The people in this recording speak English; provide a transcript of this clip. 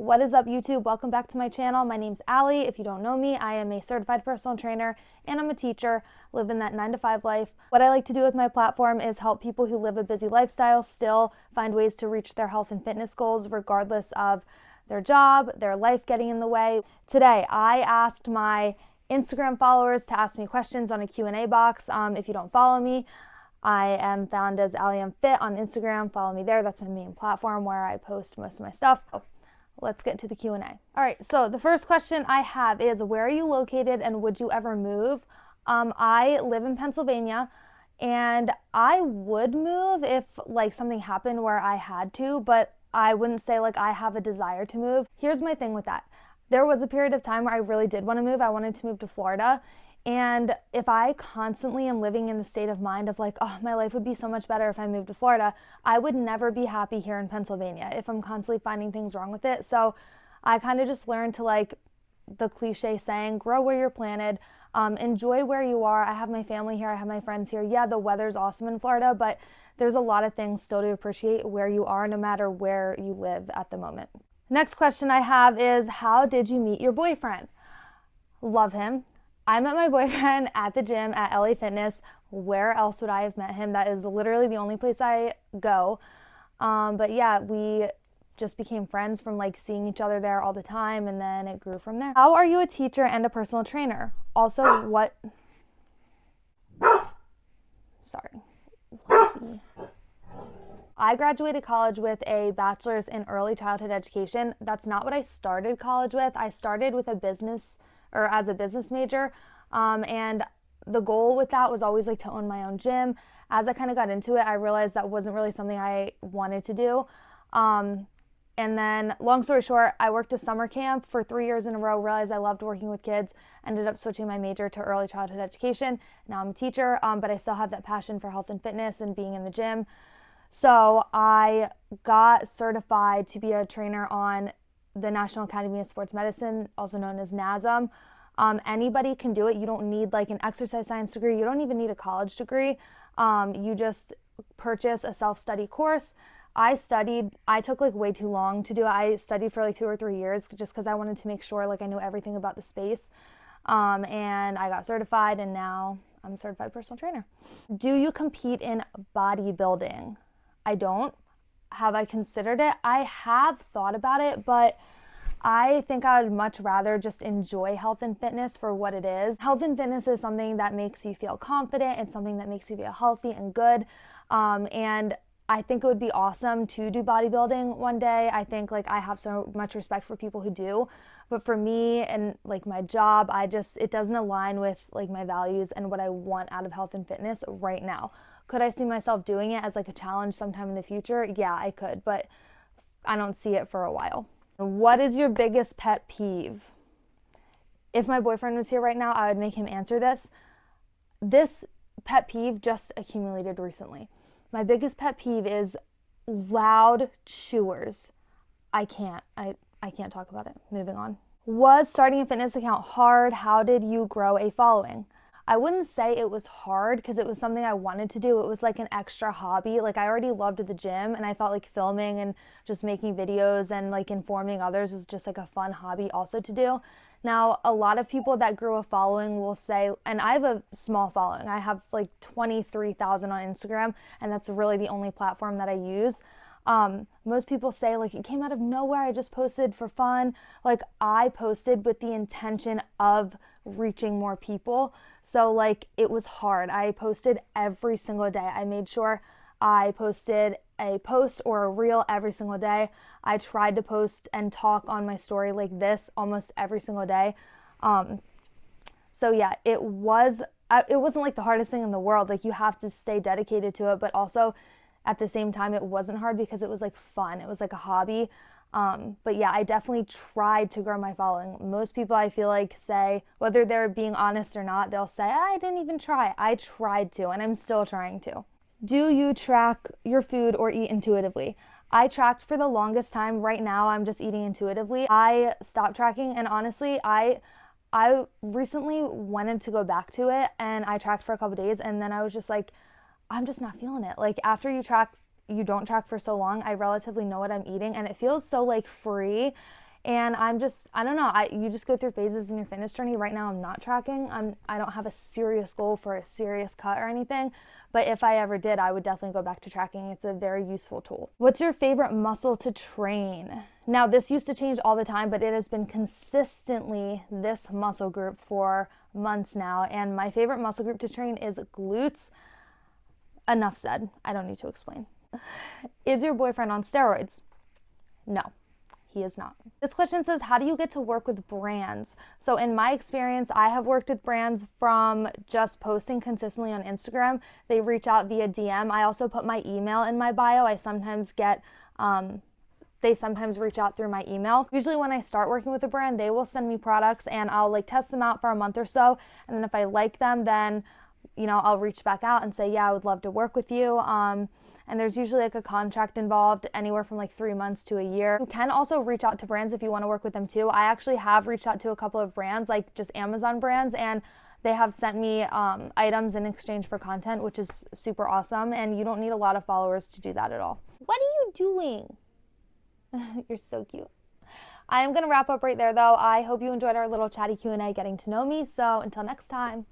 What is up, YouTube? Welcome back to my channel. My name's Allie. If you don't know me, I am a certified personal trainer and I'm a teacher, living that 9-to-5 life. What I like to do with my platform is help people who live a busy lifestyle still find ways to reach their health and fitness goals regardless of their job, their life getting in the way. Today, I asked my Instagram followers to ask me questions on a Q&A box. If you don't follow me, I am found as AllieMFit on Instagram. Follow me there. That's my main platform where I post most of my stuff. Let's get to the Q&A. All right, so the first question I have is, where are you located and would you ever move? I live in Pennsylvania and I would move if something happened where I had to, but I wouldn't say I have a desire to move. Here's my thing with that. There was a period of time where I really did want to move. I wanted to move to Florida. And if I constantly am living in the state of mind of oh, my life would be so much better if I moved to Florida, I would never be happy here in Pennsylvania if I'm constantly finding things wrong with it. So I kind of just learned to the cliche saying, grow where you're planted, enjoy where you are. I have my family here. I have my friends here. Yeah, the weather's awesome in Florida, but there's a lot of things still to appreciate where you are, no matter where you live at the moment. Next question I have is, how did you meet your boyfriend? Love him. I met my boyfriend at the gym at LA Fitness. Where else would I have met him? That is literally the only place I go. But yeah, we just became friends from seeing each other there all the time, and then it grew from there. How are you a teacher and a personal trainer? Also, what? Sorry. I graduated college with a bachelor's in early childhood education. That's not what I started college with. I started with as a business major, and the goal with that was always to own my own gym. As I kind of got into it, I realized that wasn't really something I wanted to do. And then, long story short, I worked a summer camp for 3 years in a row, realized I loved working with kids, ended up switching my major to early childhood education. Now I'm a teacher, but I still have that passion for health and fitness and being in the gym. So I got certified to be a trainer on the National Academy of Sports Medicine, also known as NASM. Anybody can do it. You don't need an exercise science degree. You don't even need a college degree. You just purchase a self-study course. I took way too long to do it. I studied for 2 or 3 years just because I wanted to make sure I knew everything about the space. And I got certified, and now I'm a certified personal trainer. Do you compete in bodybuilding? I don't. Have I considered it? I have thought about it, but I think I would much rather just enjoy health and fitness for what it is. Health and fitness is something that makes you feel confident. It's something that makes you feel healthy and good. And I think it would be awesome to do bodybuilding one day. I think I have so much respect for people who do, but for me and my job, it doesn't align with my values and what I want out of health and fitness right now. Could I see myself doing it as a challenge sometime in the future? Yeah, I could, but I don't see it for a while. What is your biggest pet peeve? If my boyfriend was here right now, I would make him answer this. This pet peeve just accumulated recently. My biggest pet peeve is loud chewers. I can't talk about it. Moving on. Was starting a fitness account hard? How did you grow a following? I wouldn't say it was hard because it was something I wanted to do. It was an extra hobby. I already loved the gym, and I thought filming and just making videos and informing others was just a fun hobby also to do. Now, a lot of people that grew a following will say, and I have a small following. I have 23,000 on Instagram, and that's really the only platform that I use. Most people say it came out of nowhere. I just posted for fun. I posted with the intention of reaching more people. So it was hard. I posted every single day. I made sure I posted a post or a reel every single day. I tried to post and talk on my story like this almost every single day. So yeah, it wasn't the hardest thing in the world. You have to stay dedicated to it, but also at the same time, it wasn't hard because it was fun. It was a hobby. But yeah, I definitely tried to grow my following. Most people, I feel say, whether they're being honest or not, they'll say, I didn't even try. I tried to, and I'm still trying to. Do you track your food or eat intuitively? I tracked for the longest time. Right now, I'm just eating intuitively. I stopped tracking, and honestly, I recently wanted to go back to it, and I tracked for a couple days, and then I was just I'm just not feeling it. After you don't track for so long, I relatively know what I'm eating, and it feels so free And I don't know, you just go through phases in your fitness journey. Right now I'm not tracking. I don't have a serious goal for a serious cut or anything, but if I ever did, I would definitely go back to tracking. It's a very useful tool. What's your favorite muscle to train? Now, this used to change all the time, but it has been consistently this muscle group for months now, and my favorite muscle group to train is glutes. Enough said. I don't need to explain. Is your boyfriend on steroids? No, he is not. This question says, how do you get to work with brands? So in my experience, I have worked with brands from just posting consistently on Instagram. They reach out via DM. I also put my email in my bio. I sometimes get, they sometimes reach out through my email. Usually when I start working with a brand, they will send me products and I'll like test them out for a month or so. And then if I like them, then I'll reach back out and say, yeah, I would love to work with you. And there's usually like a contract involved, anywhere from like 3 months to a year. You can also reach out to brands if you want to work with them too. I actually have reached out to a couple of brands, like just Amazon brands, and they have sent me items in exchange for content, which is super awesome. And you don't need a lot of followers to do that at all. What are you doing? You're so cute. I am going to wrap up right there though. I hope you enjoyed our little chatty Q&A getting to know me. So until next time.